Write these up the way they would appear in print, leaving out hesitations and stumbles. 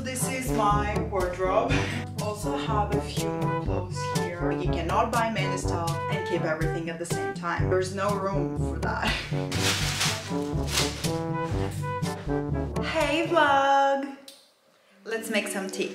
this is my wardrobe. Also have a few more clothes here. You cannot buy many stuff and keep everything at the same time. There's no room for that. Hey vlog! Let's make some tea.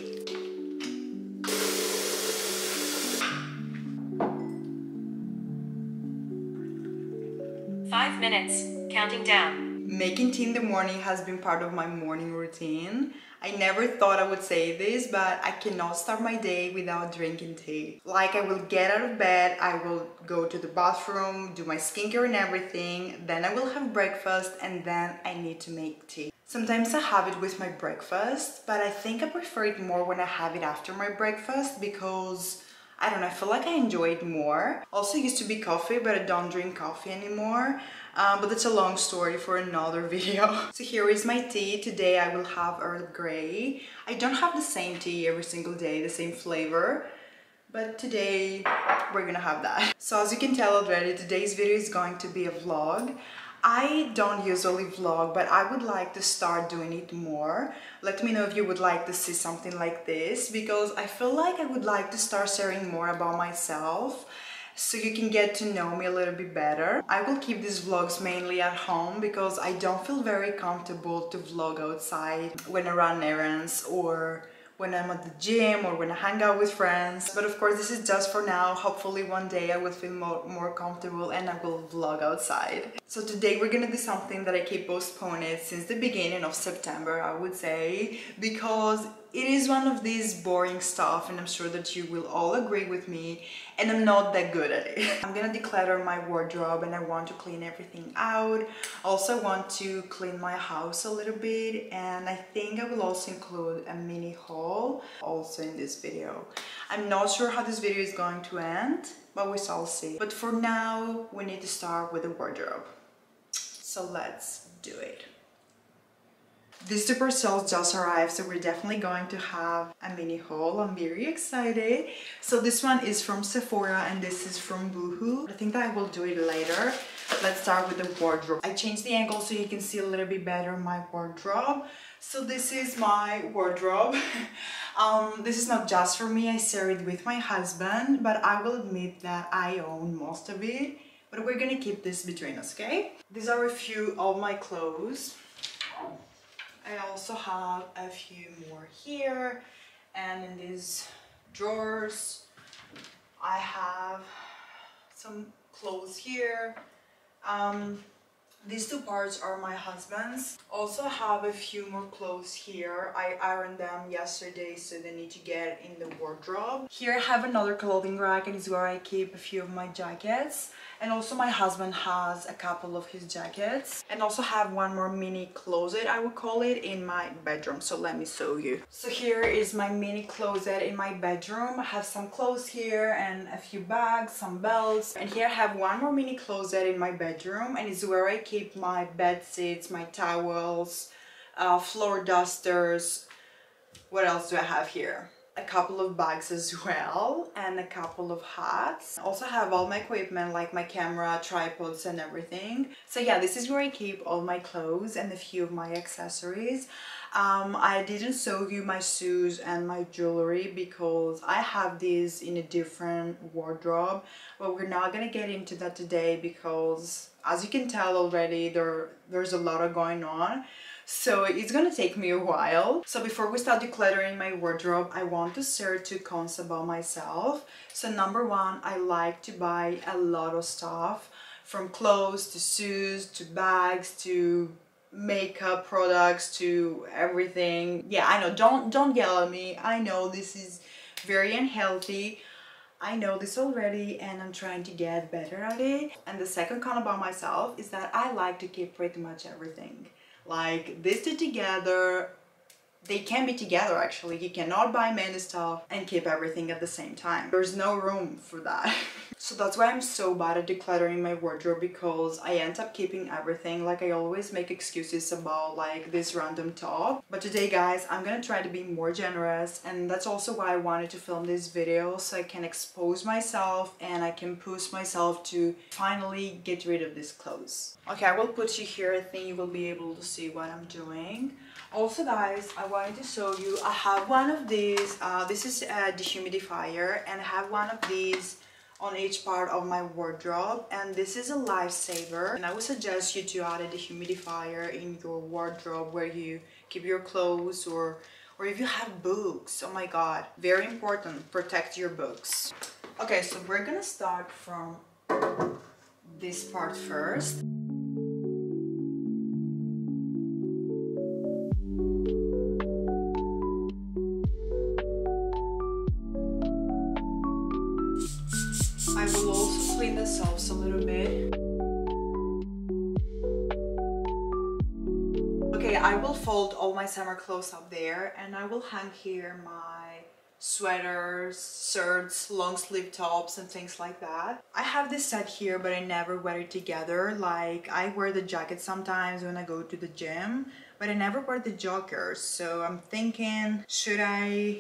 Five minutes, counting down. Making tea in the morning has been part of my morning routine. I never thought I would say this, but I cannot start my day without drinking tea. Like, I will get out of bed, I will go to the bathroom, do my skincare and everything, then I will have breakfast, and then I need to make tea. Sometimes I have it with my breakfast, but I think I prefer it more when I have it after my breakfast because I don't know, I feel like I enjoy it more. Also, it used to be coffee, but I don't drink coffee anymore. But that's a long story for another video. So here is my tea. Today I will have Earl Grey. I don't have the same tea every single day, the same flavor, but today we're gonna have that. So as you can tell already, today's video is going to be a vlog. I don't usually vlog, but I would like to start doing it more. Let me know if you would like to see something like this, because I feel like I would like to start sharing more about myself so you can get to know me a little bit better. I will keep these vlogs mainly at home because I don't feel very comfortable to vlog outside when I run errands or when I'm at the gym or when I hang out with friends. But of course, this is just for now. Hopefully one day I will feel more comfortable and I will vlog outside. So today we're gonna do something that I keep postponing since the beginning of September, I would say, because it is one of these boring stuff, and I'm sure that you will all agree with me, and I'm not that good at it. I'm gonna declutter my wardrobe and I want to clean everything out. Also want to clean my house a little bit, and I think I will also include a mini haul also in this video. I'm not sure how this video is going to end, but we shall see. But for now, we need to start with the wardrobe. So let's do it. These two parcels just arrived, so we're definitely going to have a mini haul. I'm very excited. So this one is from Sephora and this is from Boohoo. I think that I will do it later. Let's start with the wardrobe. I changed the angle so you can see a little bit better my wardrobe. So this is my wardrobe. This is not just for me, I share it with my husband, but I will admit that I own most of it. But we're gonna keep this between us, okay? These are a few of my clothes. I also have a few more here, and in these drawers I have some clothes here. These two parts are my husband's. Also have a few more clothes here. I ironed them yesterday, so they need to get in the wardrobe. Here I have another clothing rack, and it's where I keep a few of my jackets. And also my husband has a couple of his jackets. And also have one more mini closet, I would call it, in my bedroom. So let me show you. So here is my mini closet in my bedroom. I have some clothes here and a few bags, some belts. And here I have one more mini closet in my bedroom, and it's where I keep my bed sheets, my towels, floor dusters. What else do I have here? A couple of bags as well, and a couple of hats. I also have all my equipment like my camera, tripods and everything. So yeah, this is where I keep all my clothes and a few of my accessories. I didn't show you my shoes and my jewelry because I have these in a different wardrobe, but we're not gonna get into that today because, as you can tell already, there's a lot going on. So it's gonna take me a while. So before we start decluttering my wardrobe, I want to share two cons about myself. So number one, I like to buy a lot of stuff, from clothes to shoes to bags to makeup products to everything. Yeah, I know, don't yell at me. I know this is very unhealthy. I know this already, and I'm trying to get better at it. And the second con about myself is that I like to keep pretty much everything. Like, these two together, they can be together actually. You cannot buy many stuff and keep everything at the same time. There's no room for that. So that's why I'm so bad at decluttering my wardrobe, because I end up keeping everything. Like, I always make excuses about like this random top. But today, guys, I'm gonna try to be more generous, and that's also why I wanted to film this video, so I can expose myself and I can push myself to finally get rid of these clothes. Okay, I will put you here. I think you will be able to see what I'm doing. Also guys, I wanted to show you, I have one of these, this is a dehumidifier, and I have one of these on each part of my wardrobe, and this is a lifesaver, and I would suggest you to add a dehumidifier in your wardrobe where you keep your clothes, or if you have books. Oh my god, very important, protect your books. Okay, so we're gonna start from this part first. I will also clean the shelves a little bit. Okay, I will fold all my summer clothes up there, and I will hang here my sweaters, shirts, long sleeve tops and things like that. I have this set here, but I never wear it together. Like, I wear the jacket sometimes when I go to the gym, but I never wear the joggers. So I'm thinking, should I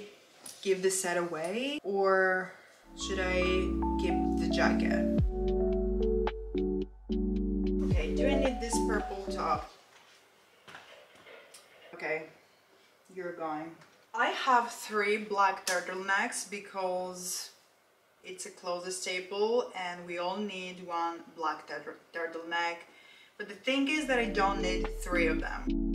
give this set away or should I keep the jacket? Okay, do I need this purple top? Okay, you're going. I have 3 black turtlenecks because it's a closet staple and we all need one black turtleneck. But the thing is that I don't need 3 of them.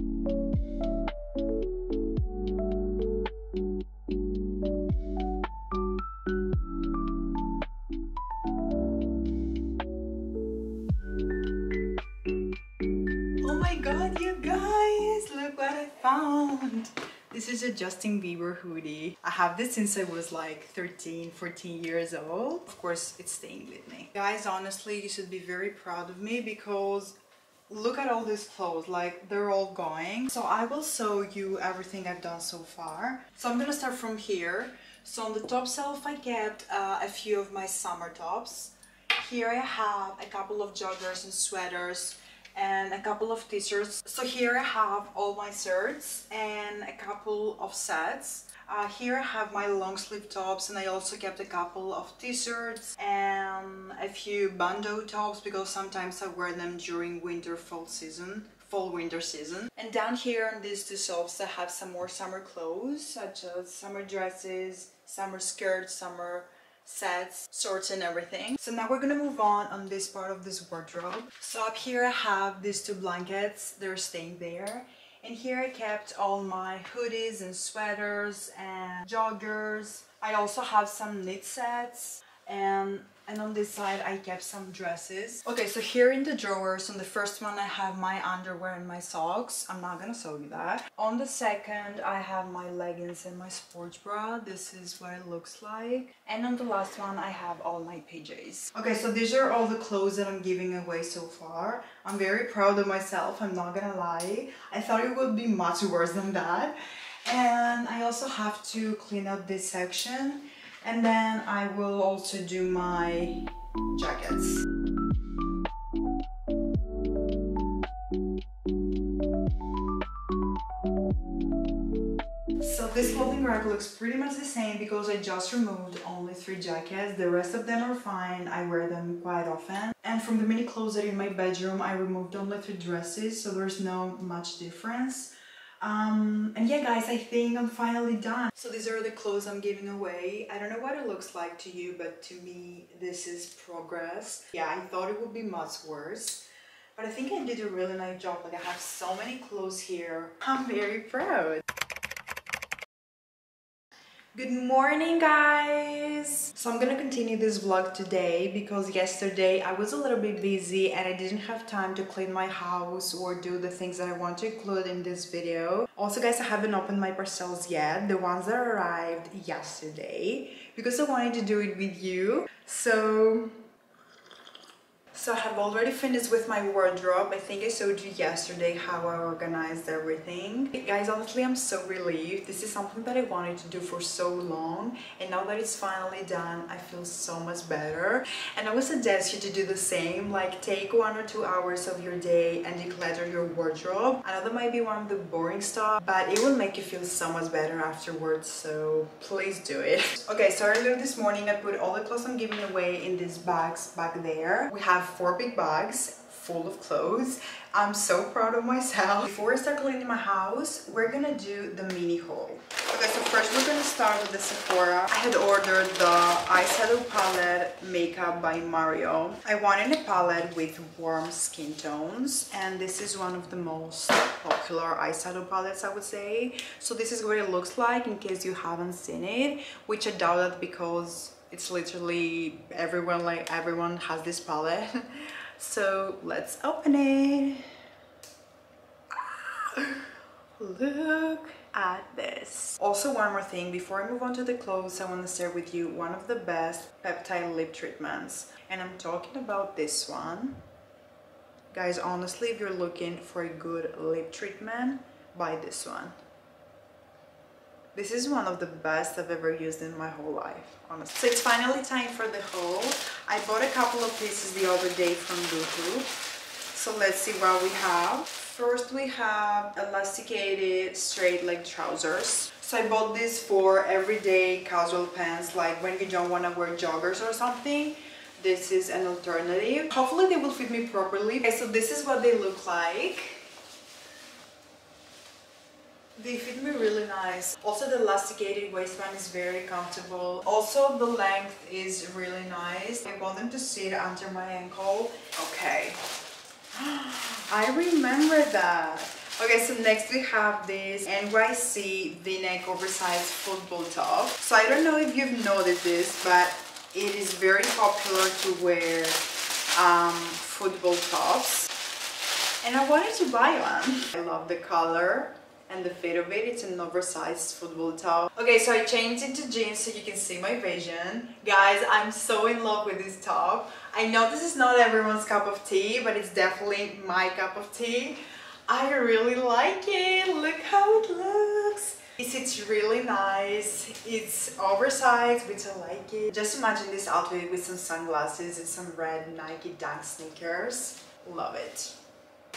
Oh my god, you guys, look what I found. This is a Justin Bieber hoodie. I have this since I was like 13, 14 years old. Of course, it's staying with me. Guys, honestly, you should be very proud of me because look at all these clothes, like they're all going. So I will show you everything I've done so far. So I'm gonna start from here. So on the top shelf, I kept a few of my summer tops. Here I have a couple of joggers and sweaters and a couple of t-shirts. So here I have all my shirts and a couple of sets. Here I have my long sleeve tops, and I also kept a couple of t-shirts and a few bandeau tops because sometimes I wear them during fall winter season. And down here on these 2 shelves I have some more summer clothes, such as summer dresses, summer skirts, summer sets, shorts and everything. So now we're gonna move on this part of this wardrobe. So up here I have these 2 blankets, they're staying there. And here I kept all my hoodies and sweaters and joggers. I also have some knit sets, and on this side I kept some dresses. Okay, so here in the drawers, on the first one I have my underwear and my socks. I'm not gonna show you that. On the second I have my leggings and my sports bra. This is what it looks like. And on the last one I have all my PJs. Okay, so these are all the clothes that I'm giving away so far. I'm very proud of myself, I'm not gonna lie. I thought it would be much worse than that. And I also have to clean up this section. And then I will also do my jackets. So this clothing rack looks pretty much the same because I just removed only 3 jackets. The rest of them are fine, I wear them quite often. And from the mini closet in my bedroom I removed only 3 dresses, so there's no much difference. And yeah guys, I think I'm finally done. So these are the clothes I'm giving away. I don't know what it looks like to you, but to me this is progress. Yeah, I thought it would be much worse, but I think I did a really nice job. Like, I have so many clothes here. I'm very proud. Good morning guys! So I'm gonna continue this vlog today because yesterday I was a little bit busy and I didn't have time to clean my house or do the things that I want to include in this video. Also guys, I haven't opened my parcels yet, the ones that arrived yesterday, because I wanted to do it with you. So I have already finished with my wardrobe. I think I showed you yesterday how I organized everything. Guys, honestly, I'm so relieved. This is something that I wanted to do for so long, and now that it's finally done, I feel so much better. And I would suggest you to do the same, like take 1 or 2 hours of your day and declutter your wardrobe. I know that might be one of the boring stuff, but it will make you feel so much better afterwards, so please do it. Okay, so earlier this morning I put all the clothes I'm giving away in these bags back there. We have 4 big bags, full of clothes. I'm so proud of myself. Before I start cleaning my house, we're gonna do the mini haul. Okay, so first we're gonna start with the Sephora. I had ordered the eyeshadow palette Makeup by Mario. I wanted a palette with warm skin tones, and this is one of the most popular eyeshadow palettes, I would say. So this is what it looks like in case you haven't seen it, which I doubt that because it's literally everyone has this palette. So let's open it. Look at this. Also, one more thing before I move on to the clothes, I want to share with you one of the best peptide lip treatments, and I'm talking about this one. Guys, honestly, if you're looking for a good lip treatment, buy this one. This is one of the best I've ever used in my whole life, honestly. So it's finally time for the haul. I bought a couple of pieces the other day from Boohoo. So let's see what we have. First we have elasticated straight leg trousers. So I bought this for everyday casual pants, like when you don't want to wear joggers or something. This is an alternative. Hopefully they will fit me properly. Okay, so this is what they look like. They fit me really nice. Also, the elasticated waistband is very comfortable. Also, the length is really nice. I want them to sit under my ankle. Okay. I remember that. Okay, so next we have this NYC V-neck oversized football top. So I don't know if you've noticed this, but it is very popular to wear football tops. And I wanted to buy one. I love the color and the fit of it. It's an oversized football top. Okay, so I changed into jeans so you can see my vision. Guys, I'm so in love with this top. I know this is not everyone's cup of tea, but it's definitely my cup of tea. I really like it. Look how it looks. It sits really nice. It's oversized, which I like it. Just imagine this outfit with some sunglasses and some red Nike Dunk sneakers. Love it.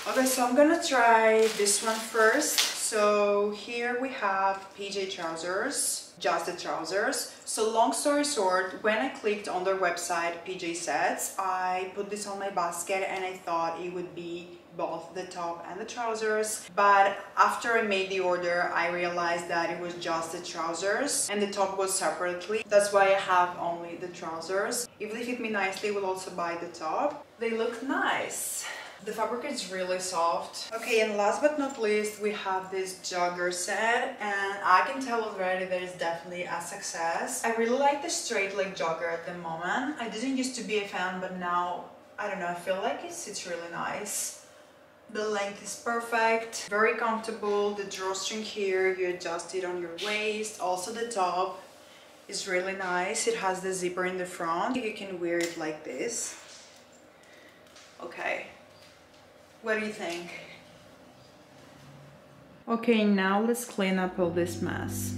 Okay, so I'm gonna try this one first. So here we have PJ trousers, just the trousers. So long story short, when I clicked on their website, PJ Sets, I put this on my basket and I thought it would be both the top and the trousers. But after I made the order, I realized that it was just the trousers and the top was separately. That's why I have only the trousers. If they fit me nicely, I will also buy the top. They look nice. The fabric is really soft. Okay, and last but not least, we have this jogger set, and I can tell already that it's definitely a success. I really like the straight leg jogger at the moment. I didn't used to be a fan, but now, I don't know, I feel like it sits really nice. The length is perfect, very comfortable. The drawstring here, you adjust it on your waist. Also the top is really nice. It has the zipper in the front. You can wear it like this. Okay. What do you think? Okay, now let's clean up all this mess.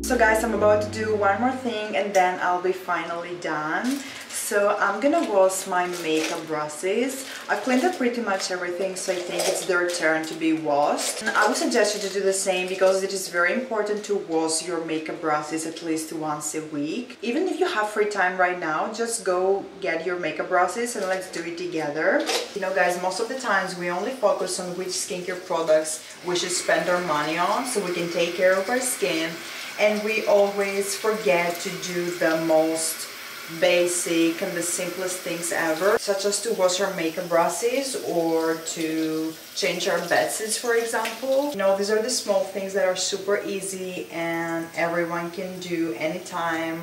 So guys, I'm about to do one more thing and then I'll be finally done. So I'm gonna wash my makeup brushes. I've cleaned up pretty much everything, so I think it's their turn to be washed. And I would suggest you to do the same because it is very important to wash your makeup brushes at least once a week. Even if you have free time right now, just go get your makeup brushes and let's do it together. You know guys, most of the times we only focus on which skincare products we should spend our money on so we can take care of our skin. And we always forget to do the most basic and the simplest things ever, such as to wash our makeup brushes or to change our bedsheets, for example. You know, these are the small things that are super easy and everyone can do anytime.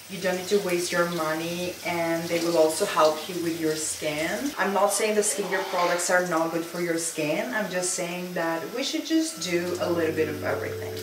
You don't need to waste your money and they will also help you with your skin. I'm not saying the skincare products are not good for your skin. I'm just saying that we should just do a little bit of everything.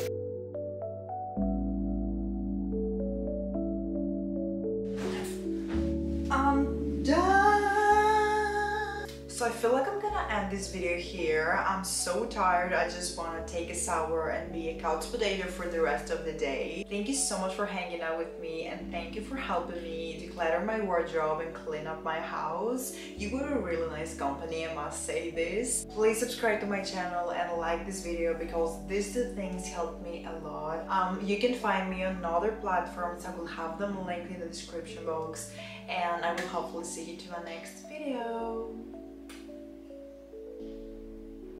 So I feel like I'm gonna end this video here. I'm so tired. I just want to take a shower and be a couch potato for the rest of the day. Thank you so much for hanging out with me, and thank you for helping me declutter my wardrobe and clean up my house. You were a really nice company, I must say this. Please subscribe to my channel and like this video because these two things helped me a lot. You can find me on other platforms. I will have them linked in the description box, and I will hopefully see you to my next video.